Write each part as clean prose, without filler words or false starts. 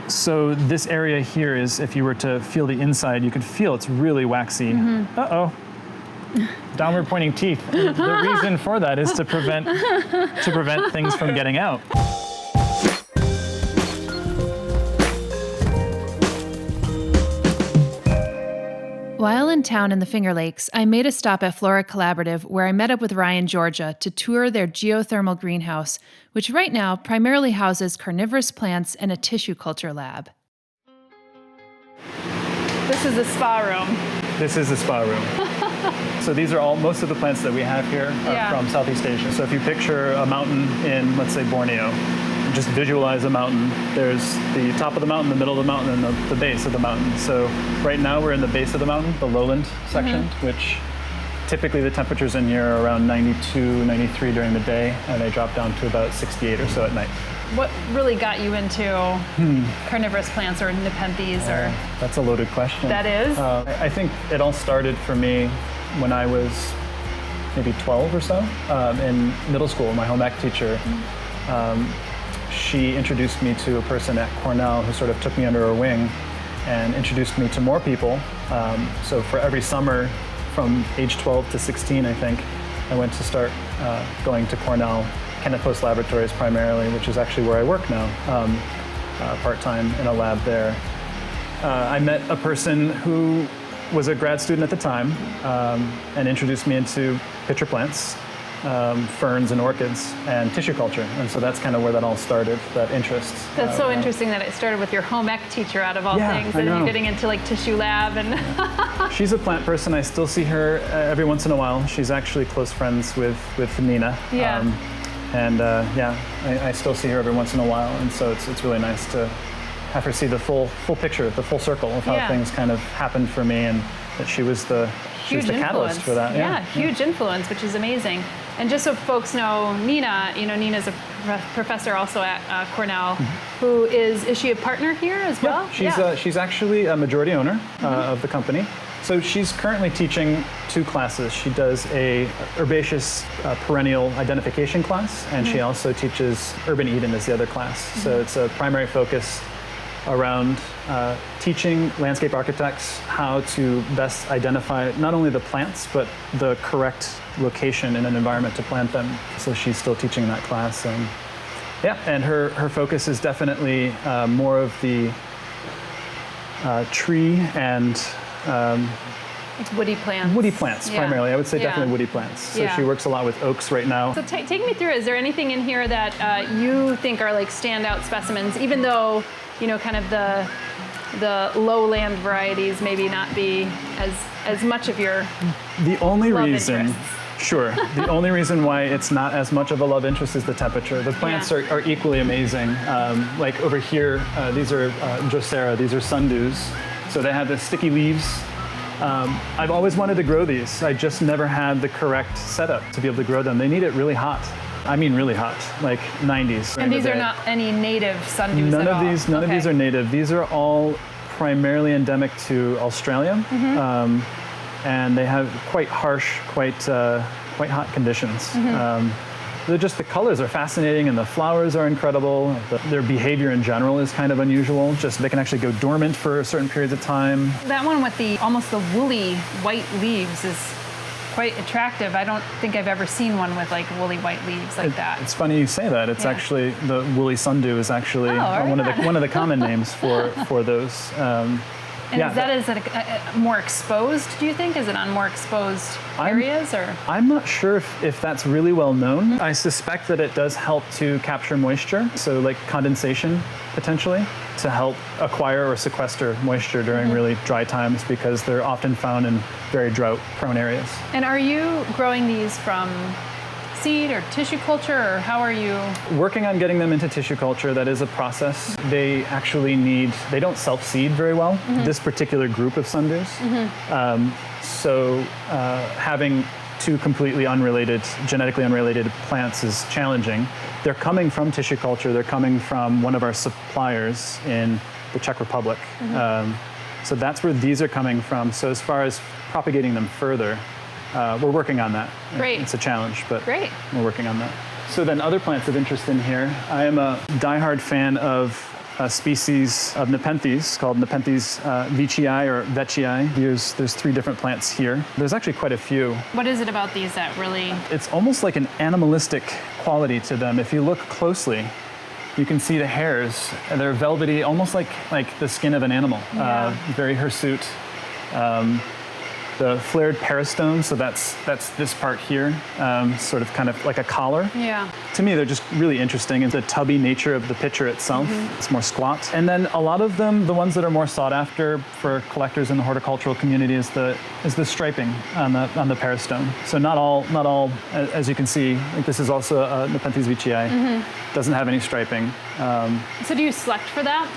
So this area here is, if you were to feel the inside, you could feel it's really waxy. Uh-oh. Downward pointing teeth. And the reason for that is to prevent things from getting out. While in town in the Finger Lakes, I made a stop at Florae Collaborative where I met up with Rayne, Georgia, to tour their geothermal greenhouse, which right now primarily houses carnivorous plants and a tissue culture lab. This is the spa room. This is the spa room. So these are most of the plants that we have here are from Southeast Asia. So if you picture a mountain in, let's say, Borneo, just visualize a mountain. There's the top of the mountain, the middle of the mountain, and the base of the mountain. So right now we're in the base of the mountain, the lowland section, which typically the temperatures in here are around 92, 93 during the day, and they drop down to about 68 or so at night. What really got you into carnivorous plants or Nepenthes? Or That's a loaded question. That is? I think it all started for me when I was maybe 12 or so in middle school. My home ec teacher, she introduced me to a person at Cornell who sort of took me under her wing and introduced me to more people. So for every summer from age 12 to 16, I think, I went to start going to Cornell Kenneth Post Laboratories primarily, which is actually where I work now, part-time in a lab there. I met a person who was a grad student at the time and introduced me into pitcher plants. Ferns and orchids and tissue culture. And so that's kind of where that all started, that interest. That's so interesting that it started with your home ec teacher out of all things, and then you're getting into like tissue lab and... She's a plant person. I still see her every once in a while. She's actually close friends with Nina. Yeah. I still see her every once in a while, and so it's really nice to have her see the full picture, the full circle of how things kind of happened for me, and that she was the catalyst for that. Yeah, huge influence, which is amazing. And just so folks know, Nina, Nina's a professor also at Cornell, who is she a partner here as well? She's actually a majority owner of the company. So she's currently teaching 2 classes. She does a herbaceous perennial identification class, and she also teaches Urban Eden as the other class. So it's a primary focus around teaching landscape architects how to best identify not only the plants, but the correct location in an environment to plant them. So she's still teaching that class. And her focus is definitely more of the tree and it's woody plants. Woody plants, primarily. I would say definitely woody plants. So she works a lot with oaks right now. So take me through, is there anything in here that you think are like standout specimens, even though, kind of the lowland varieties maybe not be as much of your The only love reason, interests? Sure. The only reason why it's not as much of a love interest is the temperature. The plants are equally amazing. Like over here, these are Drosera, these are sundews. So they have the sticky leaves. I've always wanted to grow these. I just never had the correct setup to be able to grow them. They need it really hot. I mean really hot, like 90s. And these are not any native sundews None at of all? these, none of these are native. These are all primarily endemic to Australia. And they have quite harsh, quite hot conditions. The colors are fascinating, and the flowers are incredible. Their behavior in general is kind of unusual. Just they can actually go dormant for certain periods of time. That one with almost the woolly white leaves is quite attractive. I don't think I've ever seen one with like woolly white leaves like that. It's funny you say that. It's actually the woolly sundew is actually one of the common names for those. Is it more exposed, do you think? Is it on more exposed areas? I'm not sure if that's really well known. I suspect that it does help to capture moisture, so like condensation potentially, to help acquire or sequester moisture during really dry times, because they're often found in very drought-prone areas. And are you growing these from seed or tissue culture, or how are you? Working on getting them into tissue culture. That is a process. They actually they don't self-seed very well, this particular group of sundews. So having 2 completely genetically unrelated plants is challenging. They're coming from tissue culture. They're coming from one of our suppliers in the Czech Republic. So that's where these are coming from. So as far as propagating them further, we're working on that. Great. It's a challenge, but we're working on that. So then other plants of interest in here. I am a diehard fan of a species of Nepenthes called Nepenthes veitchii or veitchii. There's 3 different plants here. There's actually quite a few. What is it about these that really... It's almost like an animalistic quality to them. If you look closely, you can see the hairs. They're velvety, almost like the skin of an animal. Yeah. Very hirsute. The flared peristome, so that's this part here, sort of kind of like a collar. Yeah. To me, they're just really interesting. It's the tubby nature of the pitcher itself. It's more squat. And then a lot of them, the ones that are more sought after for collectors in the horticultural community, is the striping on the peristome. So not all, as you can see, like this is also a Nepenthes veitchii. Doesn't have any striping. So do you select for that?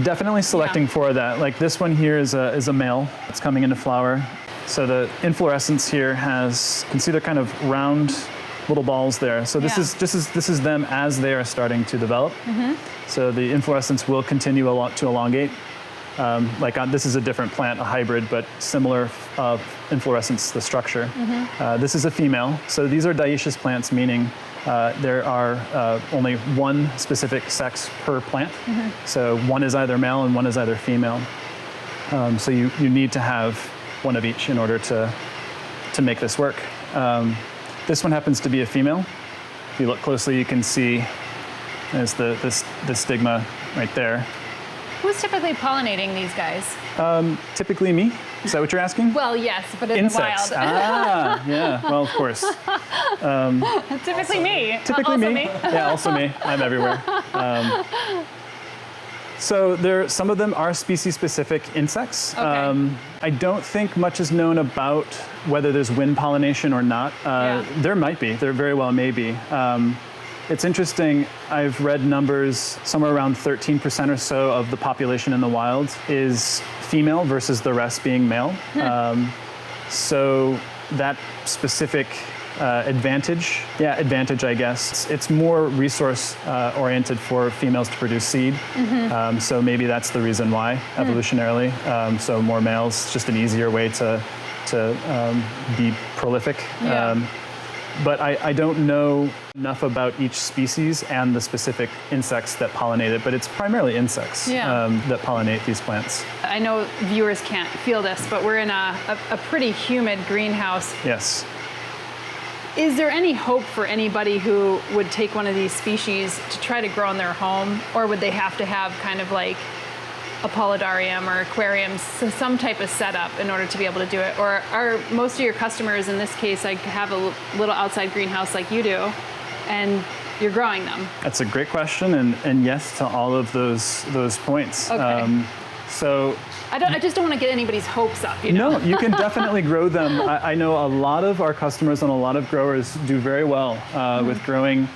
Definitely selecting for that. Like this one here is a male. It's coming into flower. So the inflorescence here has, you can see they're kind of round little balls there. So this is them as they are starting to develop. So the inflorescence will continue to elongate. This is a different plant, a hybrid, but similar inflorescence, the structure. This is a female. So these are dioecious plants, meaning there are only one specific sex per plant. So one is either male and one is either female. So you need to have one of each in order to make this work. This one happens to be a female. If you look closely, you can see there's the stigma right there. Who's typically pollinating these guys? Typically me. Is that what you're asking? Well, yes, but in Insects. the wild. Yeah. Well, of course. Typically me. Typically Also me. Yeah, also me. I'm everywhere. So some of them are species-specific insects. Okay. I don't think much is known about whether there's wind pollination or not. There might be. There very well may be. It's interesting, I've read numbers, somewhere around 13% or so of the population in the wild is female versus the rest being male. So that specific advantage, I guess. It's more resource oriented for females to produce seed. So maybe that's the reason why, evolutionarily. So more males, just an easier way to be prolific. But I don't know enough about each species and the specific insects that pollinate it, but it's primarily insects that pollinate these plants. I know viewers can't feel this, but we're in a pretty humid greenhouse. Yes. Is there any hope for anybody who would take one of these species to try to grow in their home, or would they have to have kind of like a polidarium or aquarium, so some type of setup in order to be able to do it? Or are most of your customers, in this case, like have a little outside greenhouse like you do, and you're growing them? That's a great question, and yes to all of those points. Okay. So I just don't want to get anybody's hopes up, you know? No, you can definitely grow them. I know a lot of our customers and a lot of growers do very well with growing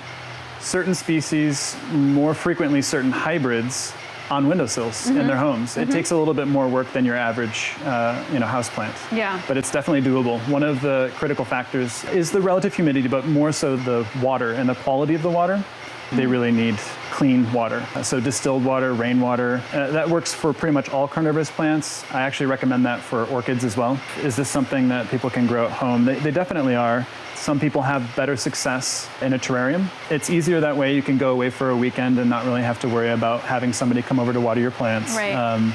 certain species, more frequently certain hybrids, on windowsills in their homes. It takes a little bit more work than your average houseplant. Yeah. But it's definitely doable. One of the critical factors is the relative humidity, but more so the water and the quality of the water. They really need clean water. So distilled water, rainwater, that works for pretty much all carnivorous plants. I actually recommend that for orchids as well. Is this something that people can grow at home? They definitely are. Some people have better success in a terrarium. It's easier that way. You can go away for a weekend and not really have to worry about having somebody come over to water your plants. Right.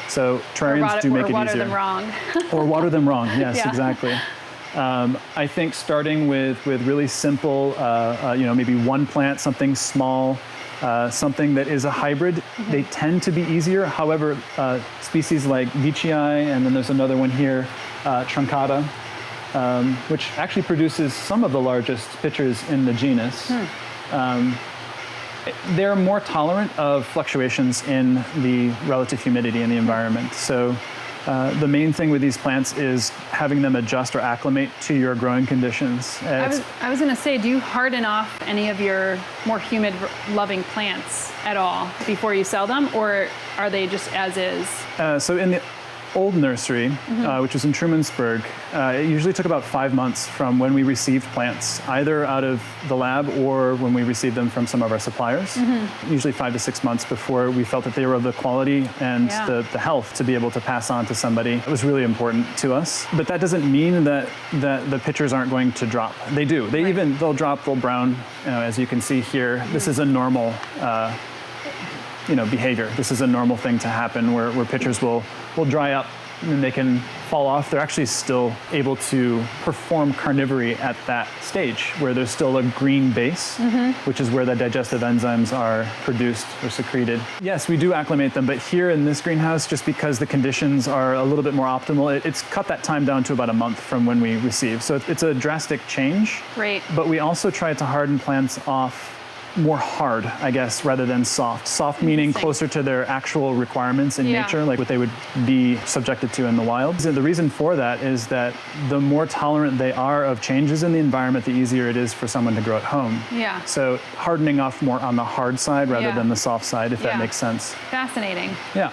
So terrariums do make it easier. Or water them wrong. Or water them wrong, yes, Yeah. exactly. I think starting with really simple, maybe one plant, something small, something that is a hybrid, they tend to be easier. However, species like veitchii, and then there's another one here, truncata, which actually produces some of the largest pitchers in the genus. They're more tolerant of fluctuations in the relative humidity in the environment. So the main thing with these plants is having them adjust or acclimate to your growing conditions. I was going to say, do you harden off any of your more humid loving plants at all before you sell them, or are they just as is? So in the old nursery, which was in Trumansburg, it usually took about 5 months from when we received plants, either out of the lab or when we received them from some of our suppliers. Usually 5 to 6 months before we felt that they were of the quality and the health to be able to pass on to somebody. It was really important to us. But that doesn't mean that the pitchers aren't going to drop. They do. They'll drop, they'll brown, as you can see here. This is a normal behavior. This is a normal thing to happen where pitchers will dry up and they can fall off. They're actually still able to perform carnivory at that stage where there's still a green base, which is where the digestive enzymes are produced or secreted. Yes, we do acclimate them, but here in this greenhouse, just because the conditions are a little bit more optimal, it's cut that time down to about a month from when we receive. So it's a drastic change. Right. But we also try to harden plants off more hard, I guess, rather than soft. Soft meaning closer to their actual requirements in nature, like what they would be subjected to in the wild. And the reason for that is that the more tolerant they are of changes in the environment, the easier it is for someone to grow at home. Yeah. So hardening off more on the hard side rather than the soft side, if that makes sense. Fascinating. Yeah.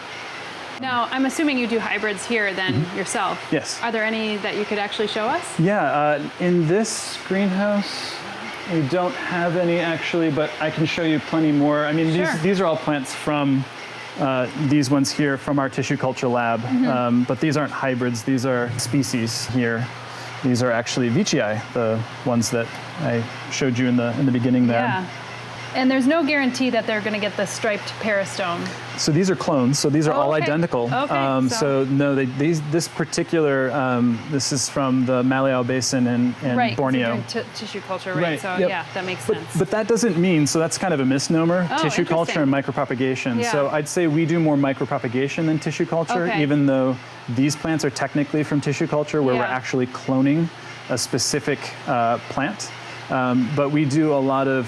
Now, I'm assuming you do hybrids here then yourself. Yes. Are there any that you could actually show us? Yeah, in this greenhouse, we don't have any actually, but I can show you plenty more. I mean, these are all plants from these ones here from our tissue culture lab, but these aren't hybrids. These are species here. These are actually veitchii, the ones that I showed you in the beginning there. Yeah. And there's no guarantee that they're going to get the striped peristome. So these are clones. So these are all identical. Okay, so no, this particular, this is from the Malayaw Basin in Borneo. Right, tissue culture, right? So yeah, that makes sense. But that doesn't mean, so that's kind of a misnomer, tissue culture and micropropagation. Yeah. So I'd say we do more micropropagation than tissue culture, even though these plants are technically from tissue culture where we're actually cloning a specific plant. But we do a lot of,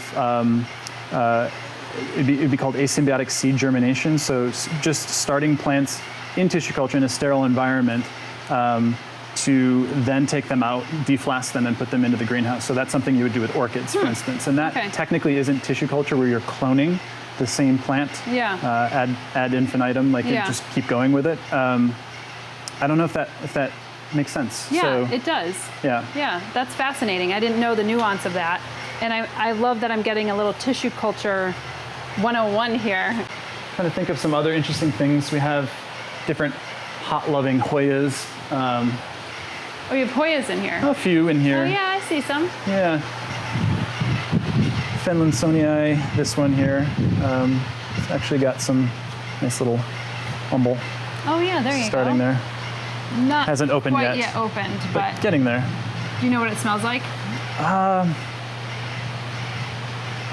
it'd be called asymbiotic seed germination. So just starting plants in tissue culture in a sterile environment to then take them out, deflast them, and put them into the greenhouse. So that's something you would do with orchids, for instance. And that technically isn't tissue culture where you're cloning the same plant ad infinitum, like you just keep going with it. I don't know if that makes sense. Yeah, it does. Yeah. Yeah, that's fascinating. I didn't know the nuance of that. And I love that I'm getting a little tissue culture 101 here. Trying to think of some other interesting things. We have different hot-loving Hoyas. Oh, you have Hoyas in here. A few in here. Oh yeah, I see some. Yeah. Finlansonii, this one here. It's actually got some nice little humble. Oh yeah, there you go. Starting there. Not hasn't opened quite yet opened, but getting there. Do you know what it smells like?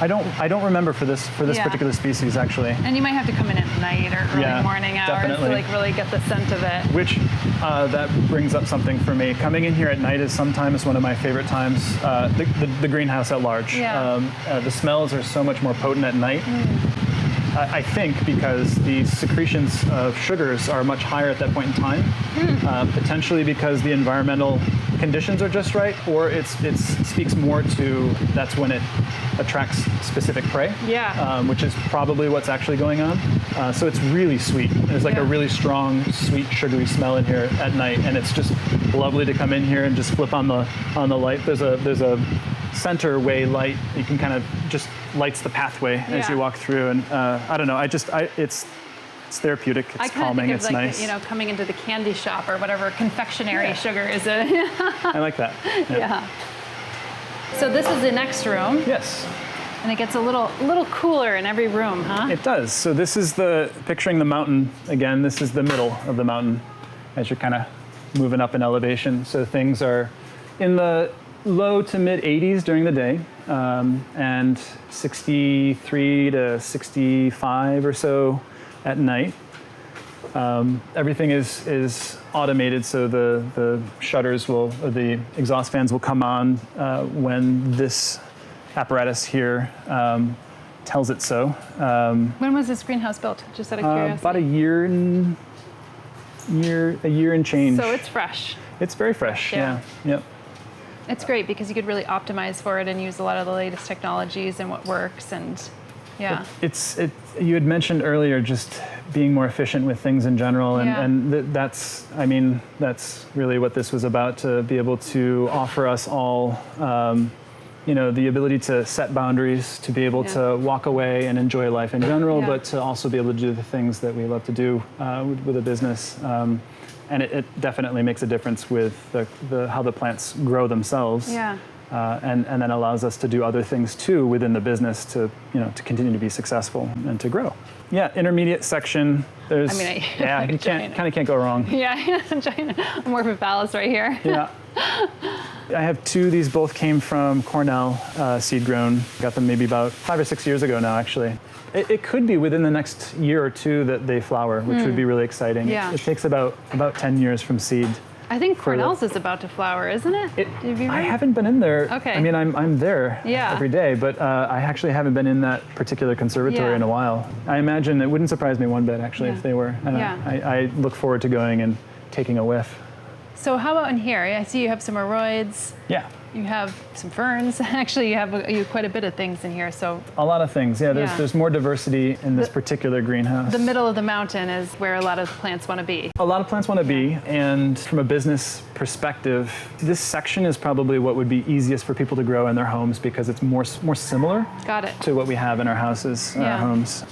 I don't remember for this particular species actually. And you might have to come in at night or early morning hours definitely. to like really get the scent of it. Which that brings up something for me. Coming in here at night is sometimes one of my favorite times. The greenhouse at large. Yeah. The smells are so much more potent at night. I think because the secretions of sugars are much higher at that point in time, potentially because the environmental conditions are just right, or it speaks more to that's when it attracts specific prey, which is probably what's actually going on. So it's really sweet. There's like a really strong, sweet, sugary smell in here at night, and it's just lovely to come in here and just flip on the light. There's a center way light. You can kind of just lights the pathway as you walk through, and I don't know. It's therapeutic. It's calming. It's nice. Coming into the candy shop or whatever confectionery sugar is it. I like that. Yeah. So this is the next room. Yes. And it gets a little cooler in every room, huh? It does. So this is picturing the mountain again. This is the middle of the mountain as you're kind of moving up in elevation. So things are in the low to mid 80s during the day, and 63 to 65 or so at night. Everything is automated, so the shutters or the exhaust fans will come on when this apparatus here tells it so. When was this greenhouse built? Just out of curiosity. About a year and change. So it's fresh. It's very fresh. Yeah. Yep. It's great because you could really optimize for it and use a lot of the latest technologies and what works, and you had mentioned earlier just being more efficient with things in general, and that's really what this was about, to be able to offer us all the ability to set boundaries, to be able to walk away and enjoy life in general, but to also be able to do the things that we love to do with a business. And it definitely makes a difference with how the plants grow themselves. Yeah. And then allows us to do other things too within the business to continue to be successful and to grow. Yeah, intermediate section. There's, yeah, you kind of can't go wrong. Yeah, giant amorphophallus right here. Yeah. I have two. These both came from Cornell, seed grown. Got them maybe about 5 or 6 years ago now, actually. It could be within the next year or two that they flower, which would be really exciting. Yeah. It takes about 10 years from seed. I think Cornell's is about to flower, isn't it? I haven't been in there. Okay. I mean, I'm there every day, but I actually haven't been in that particular conservatory in a while. I imagine it wouldn't surprise me one bit, actually, if they were. I look forward to going and taking a whiff. So how about in here? I see you have some aroids. Yeah. You have some ferns. Actually, you have quite a bit of things in here. So a lot of things. Yeah, there's more diversity in this particular greenhouse. The middle of the mountain is where a lot of plants want to be. A lot of plants want to be, and from a business perspective, this section is probably what would be easiest for people to grow in their homes because it's more similar to what we have in our houses, our homes.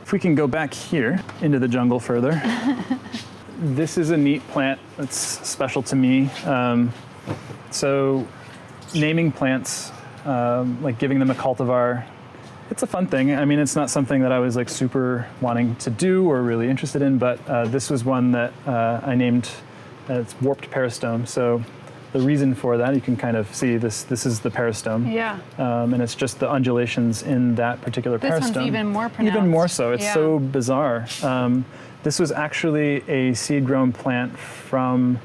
If we can go back here into the jungle further. This is a neat plant that's special to me. So naming plants, like giving them a cultivar, it's a fun thing. I mean, it's not something that I was like super wanting to do or really interested in, but this was one that I named, it's warped peristome. So the reason for that, you can kind of see this is the peristome. Yeah. And it's just the undulations in that particular peristome. This one's even more pronounced. Even more so. It's so bizarre. This was actually a seed-grown plant from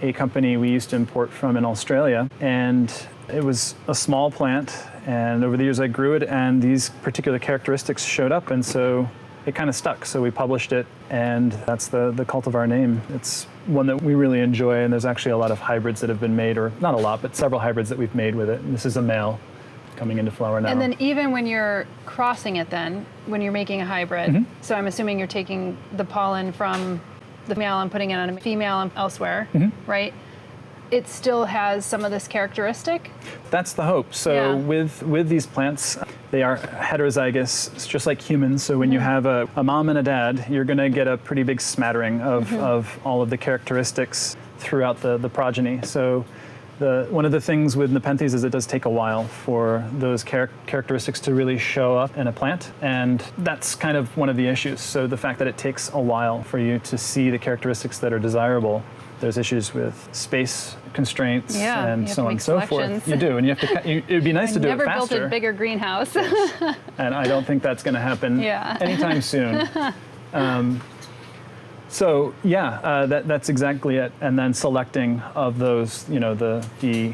a company we used to import from in Australia. And it was a small plant, and over the years I grew it, and these particular characteristics showed up, and so it kind of stuck. So we published it, and that's the cultivar name. It's one that we really enjoy, and there's actually a lot of hybrids that have been made, or not a lot, but several hybrids that we've made with it. And this is a male coming into flower now. And then even when you're crossing it then, when you're making a hybrid, so I'm assuming you're taking the pollen from the male and putting it on a female elsewhere, right? It still has some of this characteristic? That's the hope. So with these plants, they are heterozygous, it's just like humans. So when you have a mom and a dad, you're going to get a pretty big smattering of all of the characteristics throughout the progeny. So one of the things with Nepenthes is it does take a while for those characteristics to really show up in a plant, and that's kind of one of the issues. So the fact that it takes a while for you to see the characteristics that are desirable, there's issues with space constraints and so on and so forth. You do, and you have to. It would be nice to do it faster. Never built a bigger greenhouse. And I don't think that's going to happen anytime soon. So that's exactly it. And then selecting of those, the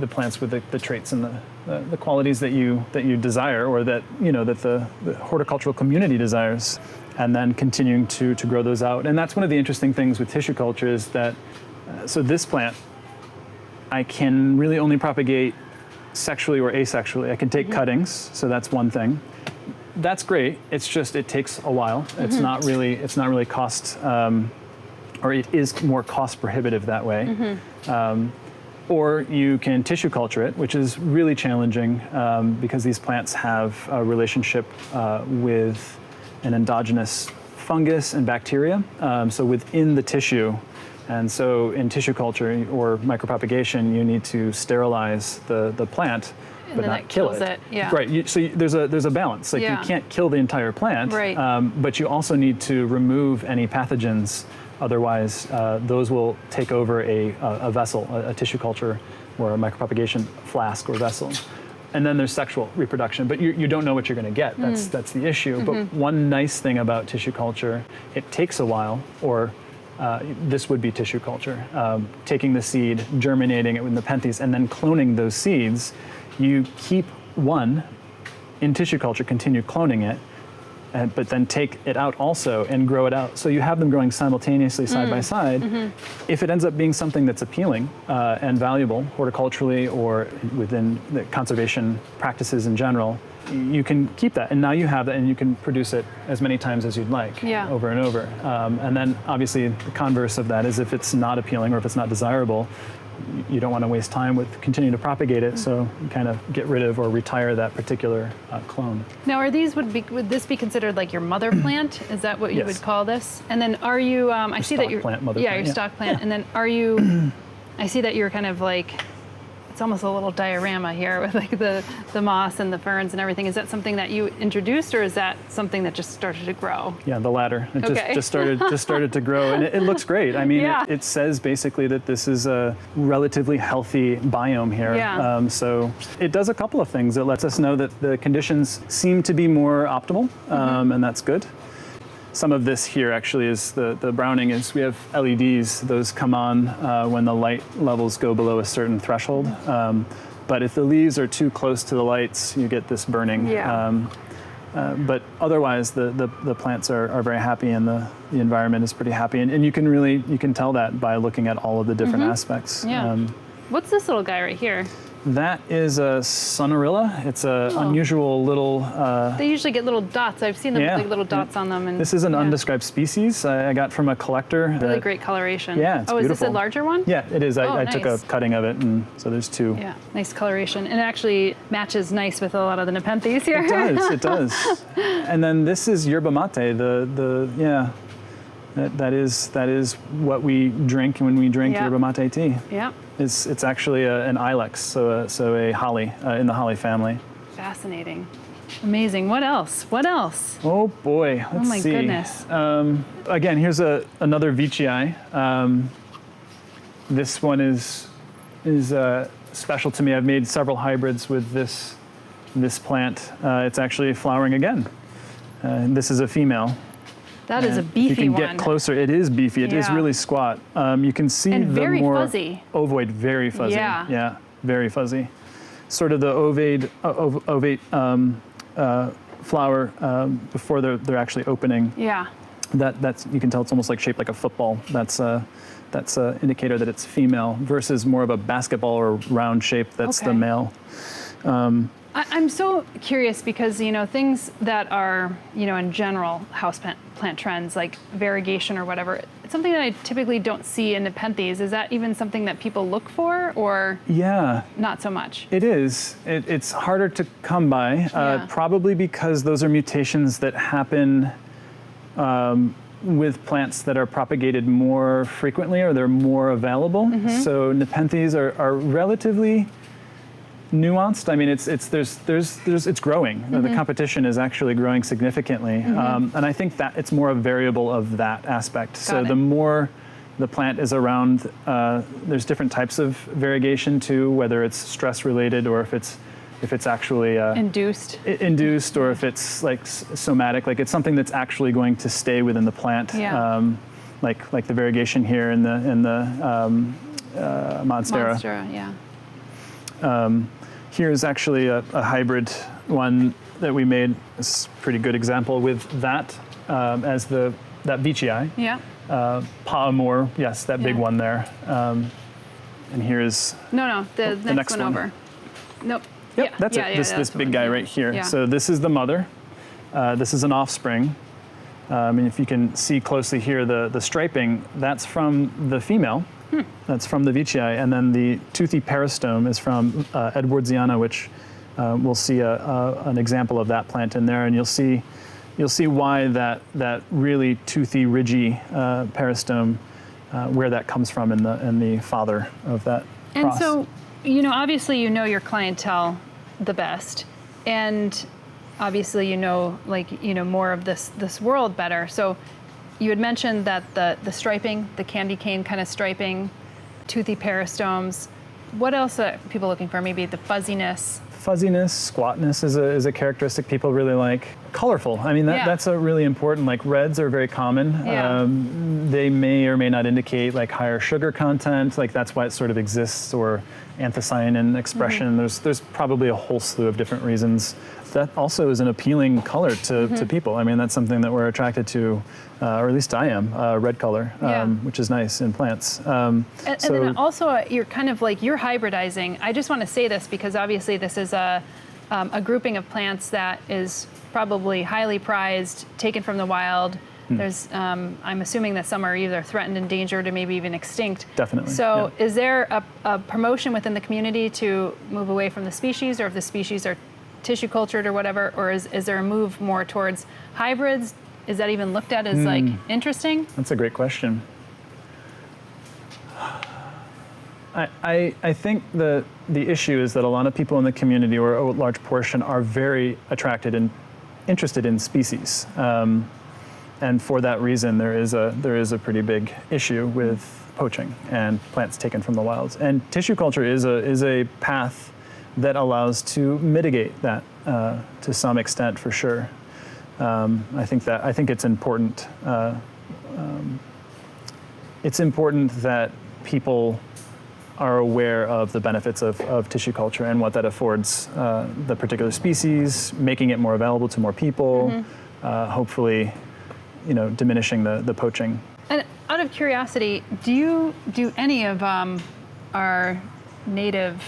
plants with the traits and the qualities that you desire, or that that the horticultural community desires, and then continuing to grow those out. And that's one of the interesting things with tissue culture is that, so this plant, I can really only propagate sexually or asexually. I can take cuttings, so that's one thing. That's great. It's just it takes a while. It's not really cost, or it is more cost prohibitive that way. Or you can tissue culture it, which is really challenging because these plants have a relationship with an endogenous fungus and bacteria. So within the tissue, and so in tissue culture or micropropagation, you need to sterilize the plant, but not kill it. Right. So there's a balance. Like you can't kill the entire plant, but you also need to remove any pathogens. Otherwise, those will take over a vessel, a tissue culture, or a micropropagation flask or vessel. And then there's sexual reproduction, but you don't know what you're going to get. That's the issue. But one nice thing about tissue culture, it takes a while, or this would be tissue culture. Taking the seed, germinating it with Nepenthes, and then cloning those seeds. You keep one in tissue culture, continue cloning it, but then take it out also and grow it out. So you have them growing simultaneously side by side. If it ends up being something that's appealing and valuable horticulturally or within the conservation practices in general, you can keep that. And now you have that, and you can produce it as many times as you'd like, over and over. And then obviously the converse of that is if it's not appealing or if it's not desirable, you don't want to waste time with continuing to propagate it, so you kind of get rid of or retire that particular clone. Now, would this be considered like your mother plant? Is that what you would call this? And then are you? I see that you're plant, mother your plant, stock plant. And then are you? I see that you're kind of like it's almost a little diorama here with like the moss and the ferns and everything. Is that something that you introduced, or is that something that just started to grow? Yeah, the latter. It Okay. just started to grow, and it looks great. I mean, Yeah. it says basically that this is a relatively healthy biome here. Yeah. So it does a couple of things. It lets us know that the conditions seem to be more optimal, and that's good. Some of this here actually is the browning is we have LEDs. Those come on when the light levels go below a certain threshold. But if the leaves are too close to the lights, you get this burning. Yeah. But otherwise, the plants are very happy, and the environment is pretty happy. And you can tell that by looking at all of the different aspects. Yeah. What's this little guy right here? That is a Sonorilla. It's an unusual little. They usually get little dots. I've seen them with like little dots on them. And this is an undescribed species I got from a collector. Really great coloration. Yeah, it's Oh, beautiful. is this a larger one? Yeah, it is. I took a nice. cutting of it, and so there's two. Yeah, nice coloration. And it actually matches nice with a lot of the Nepenthes here. It does. And then this is yerba mate. That is what we drink when we drink Yeah. yerba mate tea. Yeah, It's actually an ilex, so a holly in the holly family. fascinating. Amazing. What else? What else? Oh boy, let's my see. goodness. Again, here's another veitchii. This one is special to me. I've made several hybrids with this plant. It's actually flowering again. This is a female. That is a If beefy you can one. get closer, it is beefy. It is Yeah. really squat. You can see And the very more fuzzy. ovoid, very fuzzy. Yeah. Very fuzzy. Sort of the ovate flower before they're actually opening. Yeah. That's you can tell it's almost like shaped like a football. That's a indicator that it's female versus more of a basketball or round shape. That's the Okay. male. I'm so curious because, things that are, in general houseplant trends like variegation or whatever, it's something that I typically don't see in Nepenthes. Is that even something that people look for, or Yeah. not so much? It is. It's harder to come by, Yeah. probably because those are mutations that happen with plants that are propagated more frequently or they're more available. So Nepenthes are relatively nuanced. I mean, it's growing. The competition is actually growing significantly, and I think that it's more a variable of that aspect. So the more the plant is around, there's different types of variegation too, whether it's stress related or if it's actually induced, or if it's like somatic, like it's something that's actually going to stay within the plant. Yeah. Like the variegation here in the Monstera. Monstera, yeah. Here's actually a hybrid one that we made. It's a pretty good example with that as that veitchii. Yeah. Pa Amour, yes, that big Yeah. one there. And here's No, the next one over. Nope. Yep, Yeah, that's yeah, it. yeah, This that's the big one, guy yeah. right here. Yeah. So this is the mother. This is an offspring. And if you can see closely here, the striping, that's from the female. That's from the veitchii. And then the toothy peristome is from Edwardsiana, which we'll see an example of that plant in there. And you'll see why that really toothy, ridgy peristome, where that comes from in the father of that And cross. so, obviously your clientele the best, and obviously more of this world better. So you had mentioned that the striping, the candy cane kind of striping, toothy peristomes. What else are people looking for? Maybe the fuzziness. Fuzziness, squatness is a characteristic people really like. Colorful. I mean, that's a really important. Like reds are very common. Yeah. They may or may not indicate like higher sugar content. Like that's why it sort of exists, or anthocyanin expression. There's probably a whole slew of different reasons. That also is an appealing color to people. I mean, that's something that we're attracted to, or at least I am. Red color, which is nice in plants. And then also, you're kind of you're hybridizing. I just want to say this because obviously this is a grouping of plants that is probably highly prized, taken from the wild. There's, I'm assuming that some are either threatened, endangered, or maybe even extinct. Definitely. So is there a promotion within the community to move away from the species, or if the species are tissue cultured or whatever, or is there a move more towards hybrids? Is that even looked at as interesting? That's a great question. I think the issue is that a lot of people in the community, or a large portion, are very attracted and interested in species. And for that reason, there is a pretty big issue with poaching and plants taken from the wilds. And tissue culture is a path that allows to mitigate that to some extent, for sure. I think it's important. It's important that people are aware of the benefits of tissue culture and what that affords the particular species, making it more available to more people, hopefully, diminishing the poaching. And out of curiosity, do you do any of our native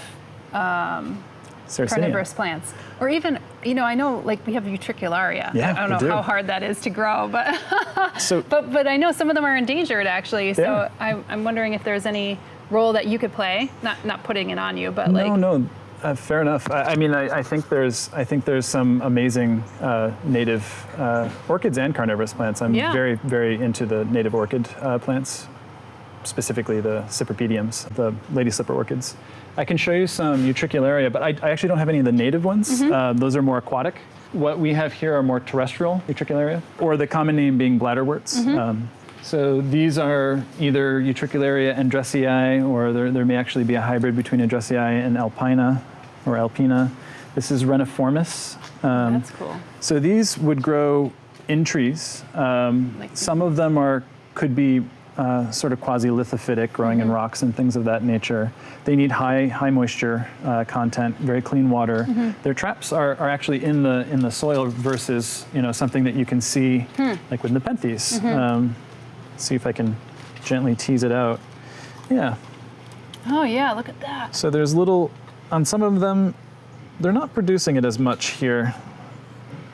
carnivorous plants? Or even, I know like we have utricularia. Yeah, I don't know how hard that is to grow, but but I know some of them are endangered actually. So Yeah. I'm wondering if there's any role that you could play. Not putting it on you, but No, fair enough. I think there's some amazing native orchids and carnivorous plants. I'm very, very into the native orchid plants, specifically the cypripediums, the lady slipper orchids. I can show you some utricularia, but I actually don't have any of the native ones. Those are more aquatic. What we have here are more terrestrial utricularia, or the common name being bladderworts. So these are either Utricularia andressii, or there may actually be a hybrid between andressii and alpina, or alpina. This is reniformis. that's cool. So these would grow in trees. Some of them could be sort of quasi-lithophytic, growing in rocks and things of that nature. They need high moisture content, very clean water. Their traps are actually in the soil versus something that you can see like with Nepenthes. See if I can gently tease it out. Yeah. Oh yeah, look at that. So there's on some of them, they're not producing it as much here.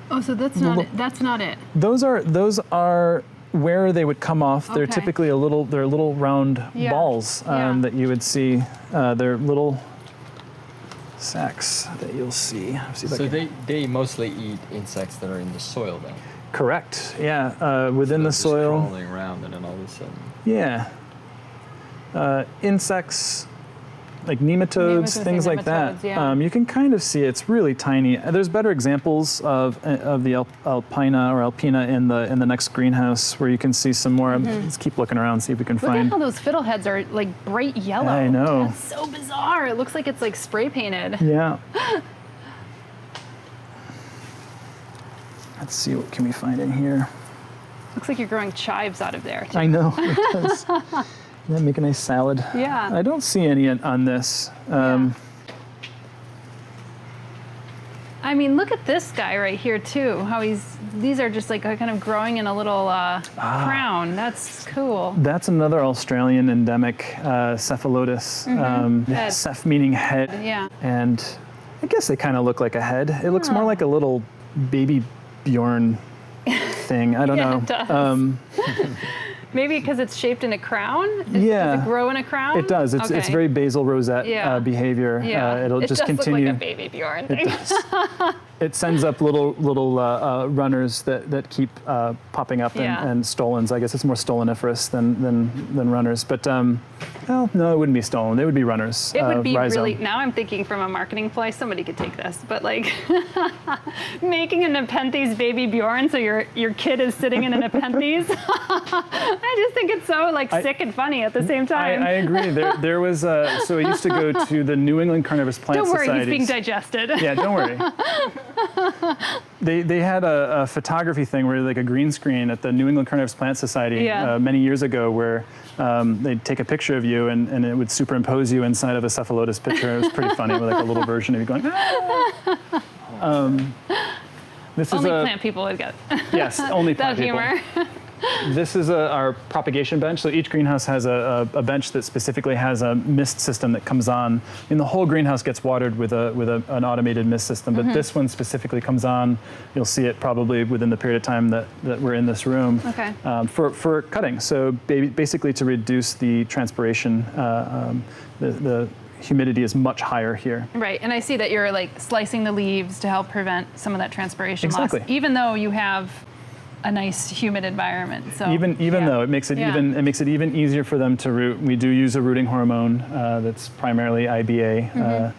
Oh, so that's not it. That's not it. Those are where they would come off. They're Okay. typically they're little round balls that you would see. They're little sacs that you'll see. So they mostly eat insects that are in the soil then? Correct. Yeah, within the Just soil. crawling around and then all of a sudden. Yeah. Insects, like nematodes, things like that. Nematodes, yeah. You can kind of see it's really tiny. There's better examples of the alpina or alpina in the next greenhouse where you can see some more. Let's keep looking around, see if we can Look find. at how those fiddleheads are like bright yellow. I know. That's so bizarre. It looks like it's like spray painted. Yeah. Let's see, what can we find in here? Looks like you're growing chives out of there. I know, it does. Yeah, make a nice salad. Yeah. I don't see any on this. I mean, look at this guy right here too. How these are just like kind of growing in a little crown. That's cool. That's another Australian endemic cephalotus. Head. Ceph meaning head. Yeah. And I guess they kind of look like a head. It looks more like a little baby Bjorn thing. I don't know. It does. Maybe because it's shaped in a crown? Yeah. Does it grow in a crown? It does. It's Okay. very basal rosette behavior. Yeah. It'll it just does continue. look like a baby Bjorn thing. It does. It sends up little runners that keep popping up and stolons. I guess it's more stoloniferous than runners. But well, no, it wouldn't be stolen. It would be runners. It would be rhizome. really, now I'm thinking from a marketing ploy, somebody could take this, but like making a Nepenthes baby Bjorn so your kid is sitting in a Nepenthes. I just think it's so like sick and funny at the same time. I agree. There was so I used to go to the New England Carnivorous Plant Don't worry, Societies. he's being digested. Yeah, don't worry. They had a photography thing where like a green screen at the New England Carnivorous Plant Society many years ago where they'd take a picture of you and it would superimpose you inside of a cephalotus picture. It was pretty funny with like a little version of you going, this Only is plant people would get yes, only plant that people. humor. This is our propagation bench. So each greenhouse has a bench that specifically has a mist system that comes on. I mean, the whole greenhouse gets watered with an automated mist system, but this one specifically comes on. You'll see it probably within the period of time that we're in this room. Okay. For cutting. So basically to reduce the transpiration, the humidity is much higher here. Right, and I see that you're like slicing the leaves to help prevent some of that transpiration Exactly. loss. Even though you have a nice humid environment. So Even though it makes it even easier for them to root. We do use a rooting hormone that's primarily IBA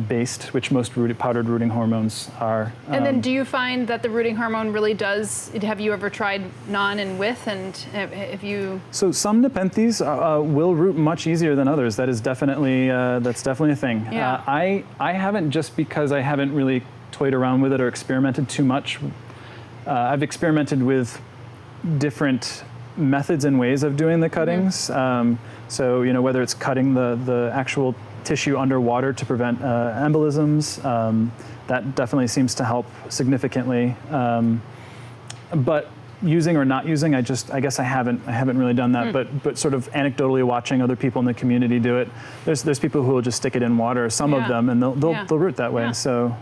based, which most powdered rooting hormones are. And then do you find that the rooting hormone really does, have you ever tried non and with, and if you... So some Nepenthes will root much easier than others. That is definitely, that's definitely a thing. Yeah. I haven't, just because I haven't really toyed around with it or experimented too much. I've experimented with different methods and ways of doing the cuttings. So, whether it's cutting the actual tissue underwater to prevent embolisms, that definitely seems to help significantly. But using or not using, I guess I haven't really done that. But sort of anecdotally watching other people in the community do it, there's people who will just stick it in water, some of them, and they'll root that way. Yeah. So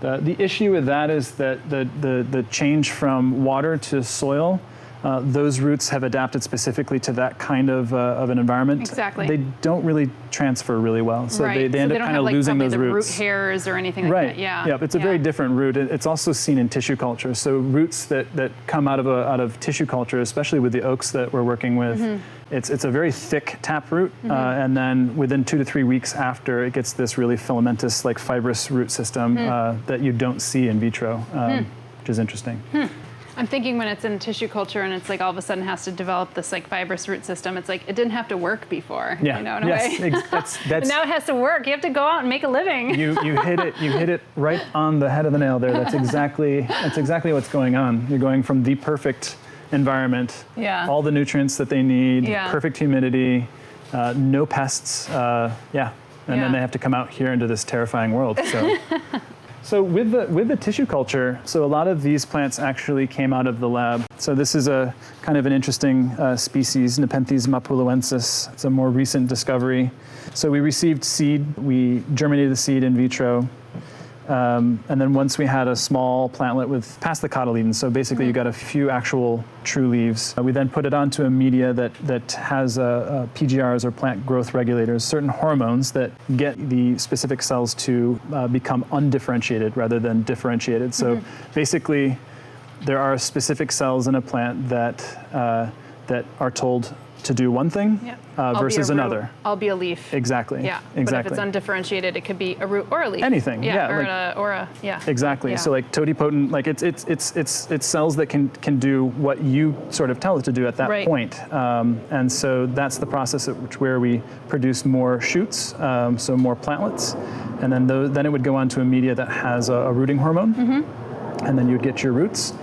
the issue with that is that the change from water to soil, those roots have adapted specifically to that kind of an environment. Exactly. They don't really transfer really well, so they end up kind of losing those roots. Root hairs or anything like that. Yeah. Yeah, it's a very different root. It's also seen in tissue culture. So roots that come out of tissue culture, especially with the oaks that we're working with, it's a very thick taproot, and then within 2 to 3 weeks after, it gets this really filamentous, like fibrous root system that you don't see in vitro, which is interesting. I'm thinking when it's in tissue culture and it's like all of a sudden has to develop this like fibrous root system, it's like it didn't have to work before. Yeah. In a way. That's But now it has to work. You have to go out and make a living. you hit it right on the head of the nail there. That's exactly what's going on. You're going from the perfect environment, all the nutrients that they need, perfect humidity, no pests, and then they have to come out here into this terrifying world. So. So with the tissue culture, so a lot of these plants actually came out of the lab. So this is a kind of an interesting species, Nepenthes mapuluensis. It's a more recent discovery. So we received seed, we germinated the seed in vitro, and then once we had a small plantlet with past the cotyledons, so basically you got a few actual true leaves. We then put it onto a media that has PGRs, or plant growth regulators, certain hormones that get the specific cells to become undifferentiated rather than differentiated. So basically, there are specific cells in a plant that are told to do one thing versus another. I'll be a leaf. Exactly. Yeah. Exactly. But if it's undifferentiated, it could be a root or a leaf. Anything. Exactly. Yeah. So like totipotent, like it's cells that can do what you sort of tell it to do at that point. And so that's the process where we produce more shoots, so more plantlets, and then it would go on to a media that has a rooting hormone, and then you would get your roots,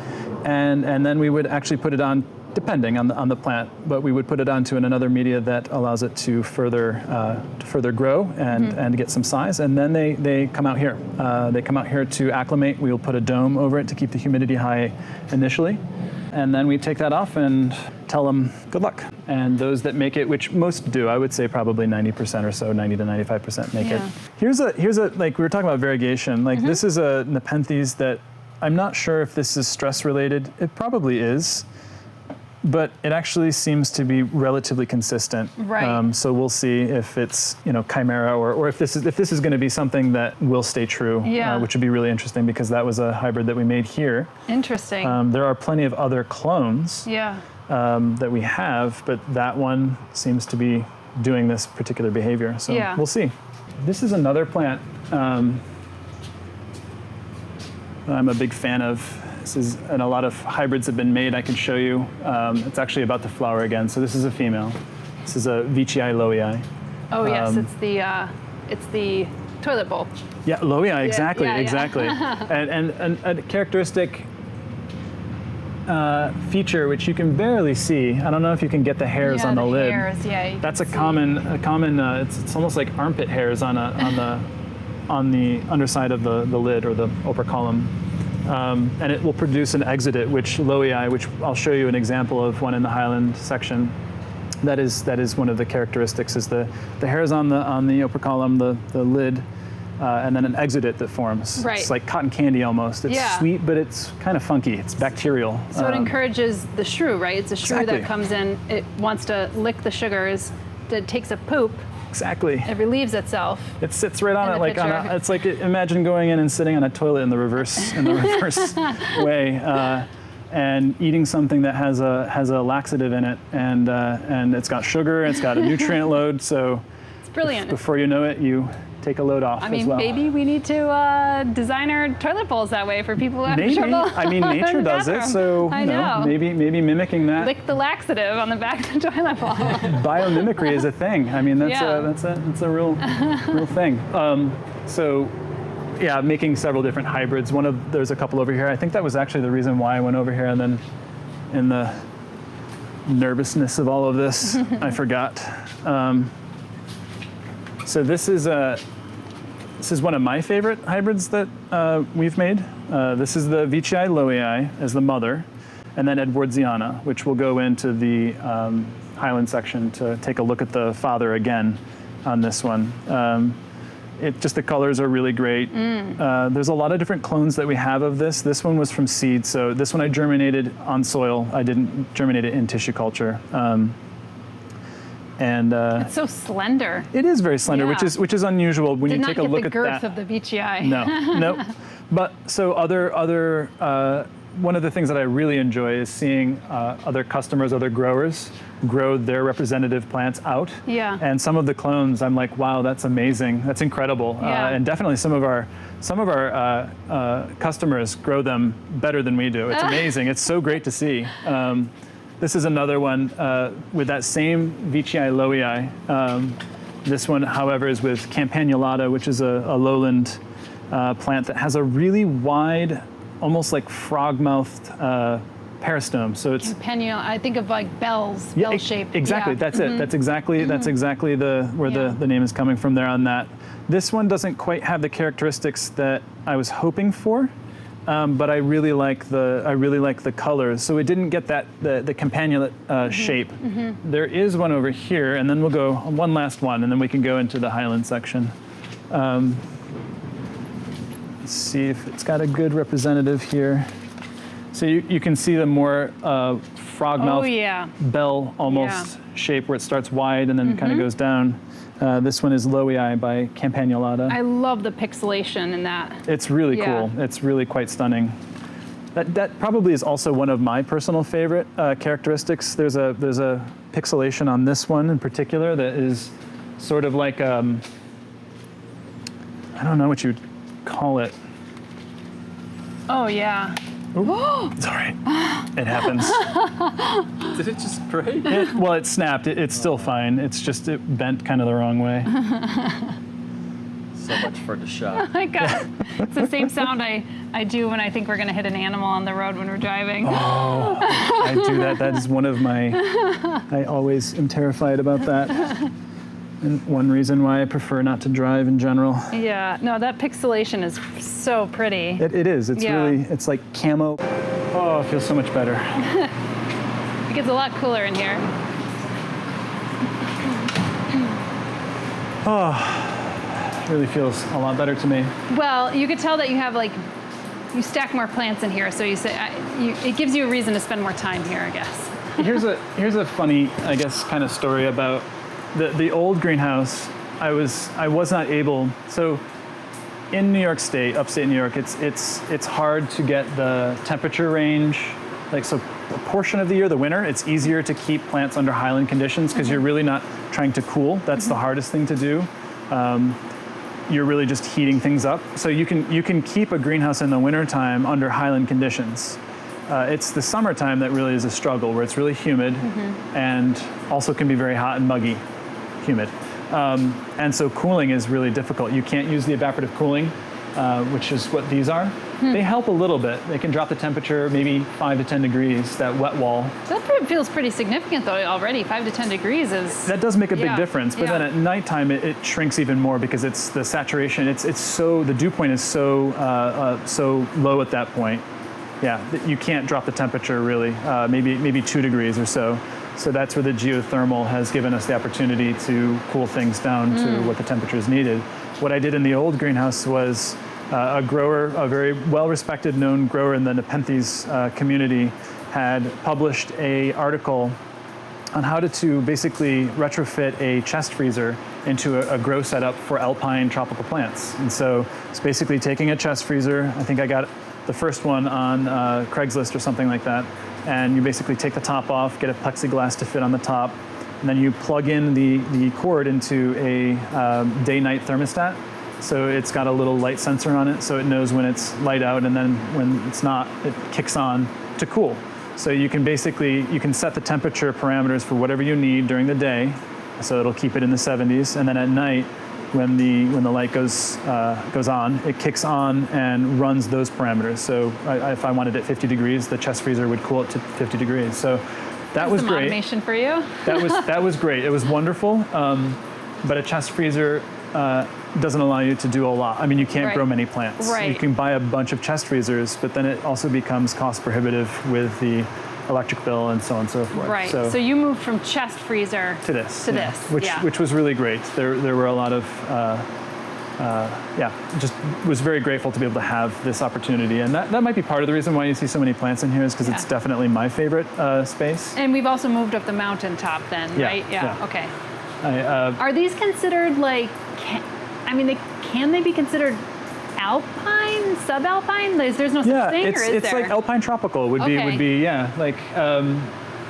and then we would actually put it on, depending on the plant, but we would put it onto another media that allows it to further grow and get some size, and then they come out here. They come out here to acclimate. We'll put a dome over it to keep the humidity high initially, and then we take that off and tell them good luck. And those that make it, which most do, I would say probably 90% or so, 90 to 95% make it. Here's a like we were talking about variegation. Like this is a Nepenthes that I'm not sure if this is stress related. It probably is. But it actually seems to be relatively consistent. Right. So we'll see if it's chimera or if this is going to be something that will stay true, which would be really interesting because that was a hybrid that we made here. Interesting. There are plenty of other clones that we have, but that one seems to be doing this particular behavior. So we'll see. This is another plant that I'm a big fan of. And a lot of hybrids have been made. I can show you. It's actually about to flower again. So this is a female. This is a Veitchii loei. Oh yes, it's the toilet bowl. Yeah, loei, exactly. And a characteristic feature which you can barely see. I don't know if you can get the hairs on the lid. Hairs, That's a common. It's almost like armpit hairs on the underside of the lid or the upper column. And it will produce an exudate, which loei, which I'll show you an example of one in the Highland section. That is one of the characteristics, is the hairs on the upper column, the lid, and then an exudate that forms. Right. It's like cotton candy almost. It's sweet, but it's kind of funky. It's bacterial. So it encourages the shrew, right? It's a shrew Exactly. that comes in. It wants to lick the sugars. It takes a poop. Exactly. It relieves itself. It sits right on in it, the like pitcher. it's like imagine going in and sitting on a toilet in the reverse way. and eating something that has a laxative in it, and it's got sugar, it's got a nutrient load, so It's brilliant. before you know it, you take a load off I mean, as well. maybe we need to design our toilet bowls that way for people who have Maybe. trouble. I mean, nature in the does it, bathroom. so I you know, know. maybe mimicking that. Lick the laxative on the back of the toilet bowl. Biomimicry is a thing. I mean, that's a real thing. So, yeah, making several different hybrids. There's a couple over here. I think that was actually the reason why I went over here, and then in the nervousness of all of this, I forgot. So this is one of my favorite hybrids that we've made. This is the Veitchii lowii as the mother, and then Edwardsiana, which will go into the Highland section to take a look at the father again on this one. The colors are really great. There's a lot of different clones that we have of this. This one was from seed, so this one I germinated on soil. I didn't germinate it in tissue culture. It's so slender. It is very slender, Yeah. which is unusual when Did you not take a get look the at girth that. of the Veitchii. No. But so other one of the things that I really enjoy is seeing other customers, other growers grow their representative plants out. Yeah. And some of the clones, I'm like, wow, that's amazing. That's incredible. Yeah. And definitely some of our customers grow them better than we do. It's amazing. It's so great to see. This is another one with that same Veitchii lowii. This one, however, is with campanulata, which is a lowland plant that has a really wide, almost like frog-mouthed peristome. So it's I think of like bells, bell shaped. Exactly. Yeah. That's it. That's exactly where the name is coming from there on that. This one doesn't quite have the characteristics that I was hoping for. But I really like the colors. So it didn't get the campanulate shape. There is one over here, and then we'll go one last one, and then we can go into the Highland section. Let's see if it's got a good representative here. So you can see the more frog mouth bell almost shape where it starts wide and then kind of goes down. This one is Lowii by Campanulata. I love the pixelation in that. It's really cool. It's really quite stunning. That probably is also one of my personal favorite characteristics. There's a pixelation on this one in particular that is sort of like I don't know what you'd call it. Oh yeah. It's all right. It happens. Did it just break? Well, it snapped. It's still fine. It's just it bent kind of the wrong way. So much for the shot. Oh my God. It's the same sound I do when I think we're going to hit an animal on the road when we're driving. Oh, I do that. That is one of my. I always am terrified about that. And one reason why I prefer not to drive in general. Yeah, no, that pixelation is so pretty. It is. It's really, it's like camo. Oh, it feels so much better. It gets a lot cooler in here. Oh, it really feels a lot better to me. Well, you could tell that you have you stack more plants in here, so you say it gives you a reason to spend more time here, I guess. Here's a funny, I guess, kind of story about the old greenhouse. I was not able. So in New York State, upstate New York, it's hard to get the temperature range. So a portion of the year, the winter, it's easier to keep plants under highland conditions because you're really not trying to cool. That's the hardest thing to do. You're really just heating things up. So you can keep a greenhouse in the wintertime under highland conditions. It's the summertime that really is a struggle, where it's really humid and also can be very hot and muggy, humid. And so cooling is really difficult. You can't use the evaporative cooling, which is what these are. They help a little bit. They can drop the temperature maybe 5 to 10 degrees, that wet wall. That feels pretty significant though already. 5 to 10 degrees is... That does make a big difference, but then at nighttime it shrinks even more because it's the saturation, the dew point is so low at that point. Yeah, you can't drop the temperature really, maybe 2 degrees or so. So that's where the geothermal has given us the opportunity to cool things down to what the temperature is needed. What I did in the old greenhouse was a grower, a very well-respected, known grower in the Nepenthes community, had published an article on how to basically retrofit a chest freezer into a grow setup for alpine tropical plants. And so it's basically taking a chest freezer. I think I got the first one on Craigslist or something like that. And you basically take the top off, get a plexiglass to fit on the top, and then you plug in the cord into a day-night thermostat. So it's got a little light sensor on it, so it knows when it's light out, and then when it's not, it kicks on to cool. So you can set the temperature parameters for whatever you need during the day, so it'll keep it in the 70s, and then at night, when the light goes on, it kicks on and runs those parameters. So if I wanted it 50 degrees, the chest freezer would cool it to 50 degrees. So that was great. Automation for you. That was great. It was wonderful. But a chest freezer doesn't allow you to do a lot. I mean, you can't grow many plants. Right. You can buy a bunch of chest freezers, but then it also becomes cost prohibitive with the electric bill and so on and so forth. Right. So you moved from chest freezer to this. this. Which was really great. There were a lot of just was very grateful to be able to have this opportunity, and that might be part of the reason why you see so many plants in here, is because it's definitely my favorite space. And we've also moved up the mountaintop then, right? Yeah. Okay. Are these considered like? Can they be considered alpine, subalpine? There's no such thing, or is there? It's like alpine tropical would be like.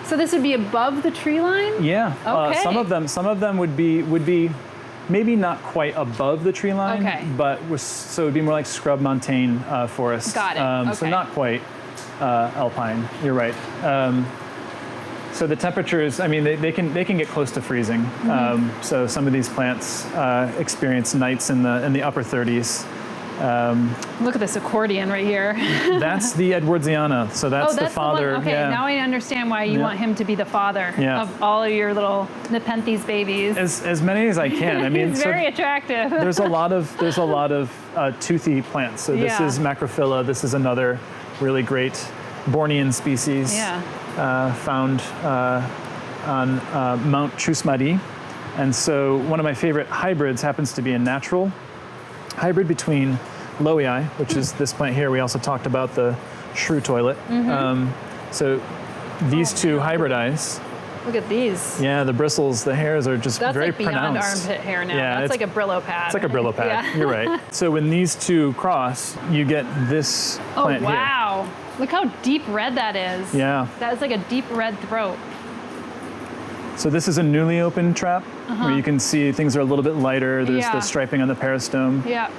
So this would be above the tree line? Yeah. Okay. Some of them would be maybe not quite above the tree line, but so it would be more like scrub montane forest. Got it. So not quite alpine. You're right. So the temperatures, I mean, they can get close to freezing. Mm-hmm. So some of these plants experience nights in the upper 30s. Look at this accordion right here. That's the Edwardsiana. So that's the father. The one. Okay, now I understand why you want him to be the father of all of your little Nepenthes babies. As many as I can. I mean, he's very attractive. There's a lot of toothy plants. So this is Macrophylla. This is another really great Bornean species. Found on Mount Chusmari. And so one of my favorite hybrids happens to be a natural hybrid between Lowii, which is this plant here. We also talked about the shrew toilet. So these two hybridize. Look at these. Yeah, the bristles, the hairs are just very pronounced. That's like beyond armpit hair now. Yeah, that's like a Brillo pad. It's like a Brillo pad. You're right. So when these two cross, you get this plant here. Oh, wow. Look how deep red that is. Yeah. That is like a deep red throat. So this is a newly opened trap where you can see things are a little bit lighter. There's the striping on the peristome. Yeah.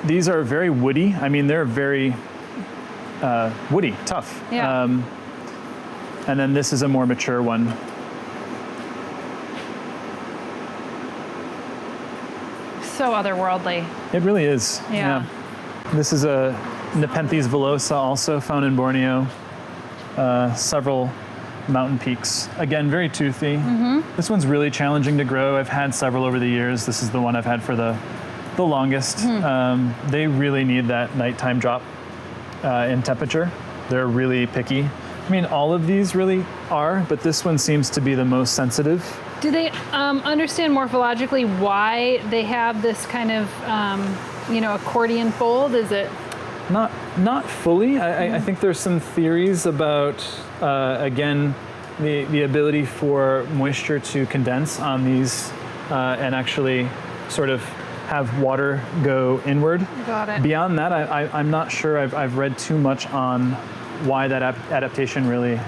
These are very woody. I mean, they're very woody, tough. Yeah. And then this is a more mature one. So otherworldly. It really is. Yeah. This is a Nepenthes villosa, also found in Borneo. Several mountain peaks. Again, very toothy. This one's really challenging to grow. I've had several over the years. This is the one I've had for the longest. They really need that nighttime drop in temperature. They're really picky. I mean, all of these really are, but this one seems to be the most sensitive. Do they understand morphologically why they have this kind of, accordion fold? Is it? Not fully. I think there's some theories about, again, the ability for moisture to condense on these and actually sort of have water go inward. Got it. Beyond that, I'm not sure I've read too much on why that adaptation really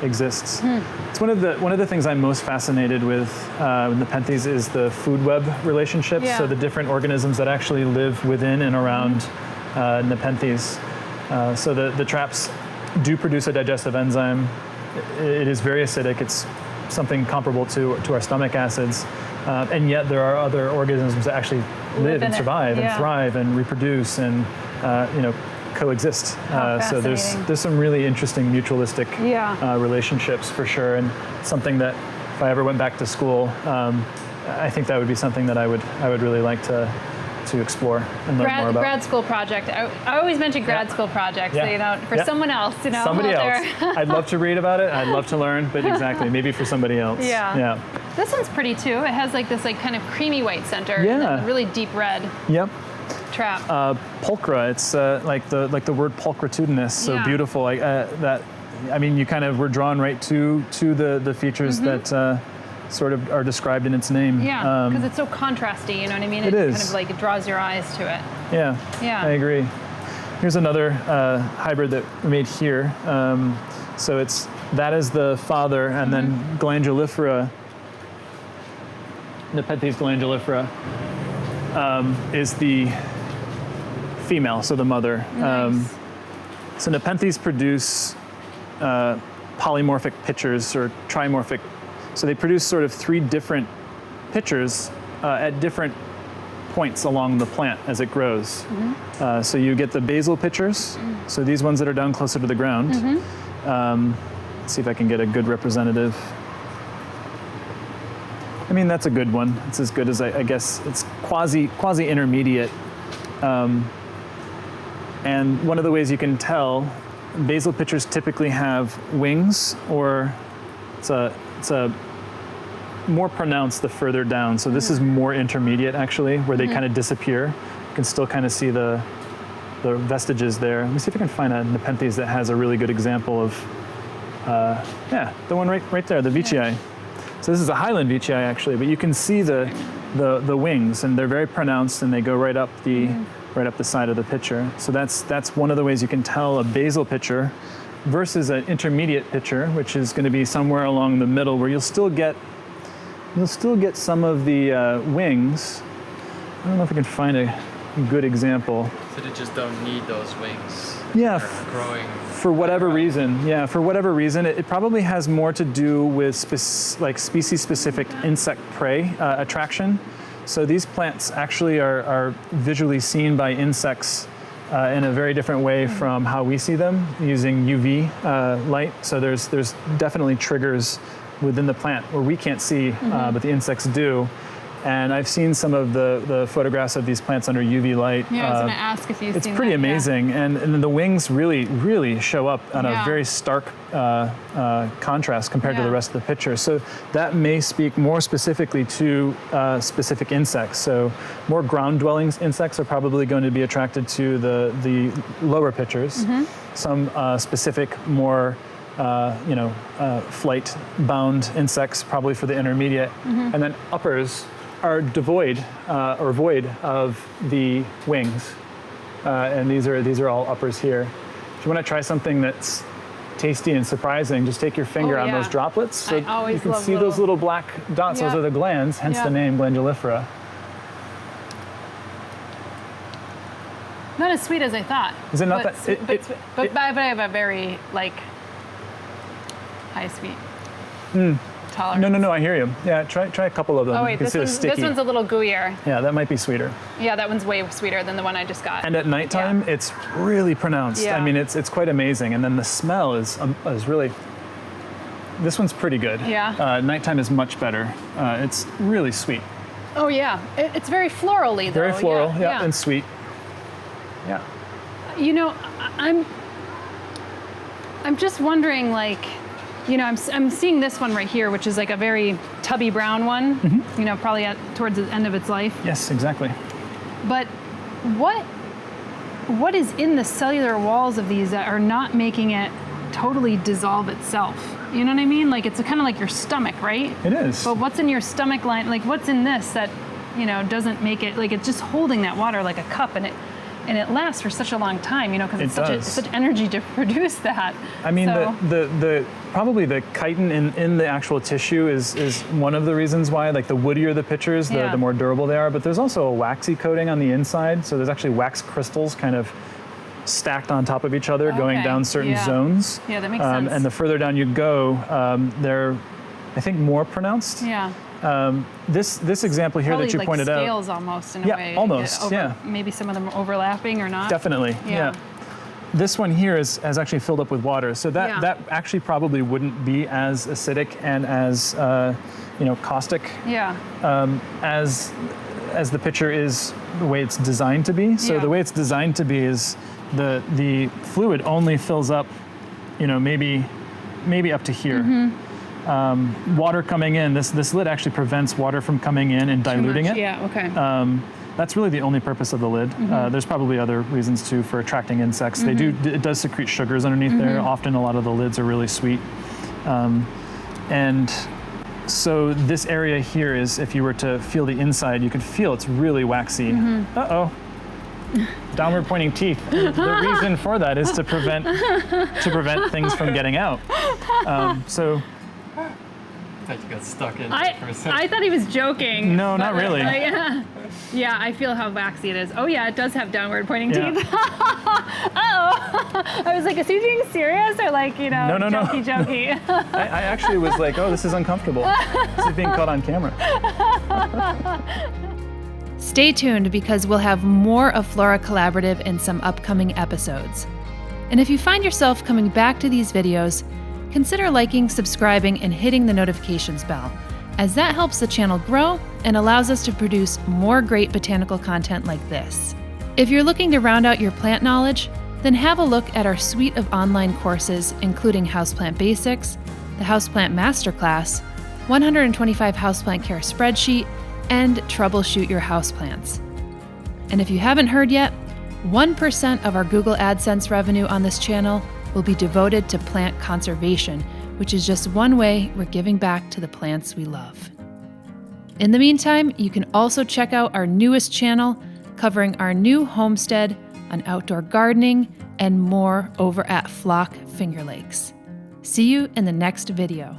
exists. It's one of the things I'm most fascinated with Nepenthes is the food web relationship. So the different organisms that actually live within and around Nepenthes. So the traps do produce a digestive enzyme. It is very acidic. It's something comparable to our stomach acids. And yet there are other organisms that actually live and survive and thrive and reproduce and coexist. So there's some really interesting mutualistic relationships for sure, and something that if I ever went back to school, I think that would be something that I would really like to explore and learn more about. Grad school project. I always mention grad school projects, for someone else, Somebody else. I'd love to read about it. I'd love to learn, but exactly, maybe for somebody else. Yeah. This one's pretty too. It has like this kind of creamy white center. And then really deep red. Yep. Trap. Pulchra. It's like the word pulchritudinous. So beautiful. Like that. I mean, you kind of were drawn right to the features that sort of are described in its name. Yeah, because it's so contrasty, you know what I mean? It is. Kind of like it draws your eyes to it. Yeah. I agree. Here's another hybrid that we made here. So that is the father, and then glandulifera, Nepenthes glandulifera, is the female, so the mother. Nice. So Nepenthes produce polymorphic pitchers or trimorphic. So they produce sort of 3 different pitchers at different points along the plant as it grows. So you get the basal pitchers, so these ones that are down closer to the ground. Let's see if I can get a good representative. I mean, that's a good one. It's as good as I guess. It's quasi intermediate. And one of the ways you can tell, basal pitchers typically have wings, or it's a more pronounced the further down. So this is more intermediate actually, where they kind of disappear. You can still kind of see the vestiges there. Let me see if I can find a Nepenthes that has a really good example of, yeah, the one right there, the Veitchii. So this is a highland Veitchii actually, but you can see the wings, and they're very pronounced, and they go right up the side of the pitcher. So that's one of the ways you can tell a basal pitcher versus an intermediate pitcher, which is going to be somewhere along the middle, where you'll still get some of the wings. I don't know if I can find a good example. So they just don't need those wings. Yeah, They're growing. for whatever reason. Yeah, for whatever reason, it probably has more to do with species-specific insect prey attraction. So these plants actually are visually seen by insects in a very different way from how we see them, using UV light. So there's definitely triggers within the plant where we can't see, but the insects do. And I've seen some of the photographs of these plants under UV light. Yeah, I was going to ask if you've seen that. It's pretty amazing, and then the wings really show up on a very stark contrast compared to the rest of the picture. So that may speak more specifically to specific insects. So more ground-dwelling insects are probably going to be attracted to the lower pictures. Some specific more flight-bound insects probably for the intermediate, and then uppers are devoid or void of the wings, and these are all uppers here. If you want to try something that's tasty and surprising, just take your finger on those droplets. So you can see those little black dots. Those are the glands, hence the name glandulifera. Not as sweet as I thought. Is it not but I have a very high sweet tolerance. No, I hear you. Yeah, try a couple of them. Oh wait, this one's a little gooier. Yeah, that might be sweeter. Yeah, that one's way sweeter than the one I just got. And at nighttime, it's really pronounced. Yeah. I mean, it's quite amazing. And then the smell is really. This one's pretty good. Yeah. Nighttime is much better. It's really sweet. Oh yeah, it's very florally though. Very floral, yeah, and sweet. Yeah. You know, I'm just wondering, I'm seeing this one right here, which is like a very tubby brown one, probably towards the end of its life. Yes, exactly. But what is in the cellular walls of these that are not making it totally dissolve itself? You know what I mean? Like, it's kind of like your stomach, right? It is. But what's in your stomach line? Like, what's in this that, doesn't make it, like, it's just holding that water like a cup, and it lasts for such a long time, because it's such energy to produce that. I mean, the probably the chitin in the actual tissue is one of the reasons why. Like, the woodier the pitchers, the more durable they are. But there's also a waxy coating on the inside, so there's actually wax crystals kind of stacked on top of each other, going down certain zones. Yeah, that makes sense. And the further down you go, they're, I think, more pronounced. Yeah. This example here probably that you pointed out. Scales almost in a way. Almost. Maybe some of them are overlapping or not. Definitely. Yeah. This one here has actually filled up with water, so that actually probably wouldn't be as acidic and as caustic. Yeah. As the pitcher is the way it's designed to be. So the way it's designed to be is the fluid only fills up, maybe up to here. Water coming in, this lid actually prevents water from coming in and diluting it. Yeah, okay. That's really the only purpose of the lid. There's probably other reasons too for attracting insects. It does secrete sugars underneath there. Often a lot of the lids are really sweet. And so this area here is, if you were to feel the inside, you could feel it's really waxy. Uh-oh. downward pointing teeth. The reason for that is to prevent things from getting out. So I thought you got stuck in I for a second. I thought he was joking. no, not really. Yeah, I feel how waxy it is. Oh yeah, it does have downward pointing Yeah. teeth. I was like, is he being serious or like, you know, No. jokey? I actually was like, oh, this is uncomfortable. This is being caught on camera. Stay tuned because we'll have more of Florae Collaborative in some upcoming episodes. And if you find yourself coming back to these videos, consider liking, subscribing, and hitting the notifications bell, as that helps the channel grow and allows us to produce more great botanical content like this. If you're looking to round out your plant knowledge, then have a look at our suite of online courses, including Houseplant Basics, the Houseplant Masterclass, 125 Houseplant Care Spreadsheet, and Troubleshoot Your Houseplants. And if you haven't heard yet, 1% of our Google AdSense revenue on this channel will be devoted to plant conservation, which is just one way we're giving back to the plants we love. In the meantime, you can also check out our newest channel covering our new homestead on outdoor gardening and more over at Flock Finger Lakes. See you in the next video.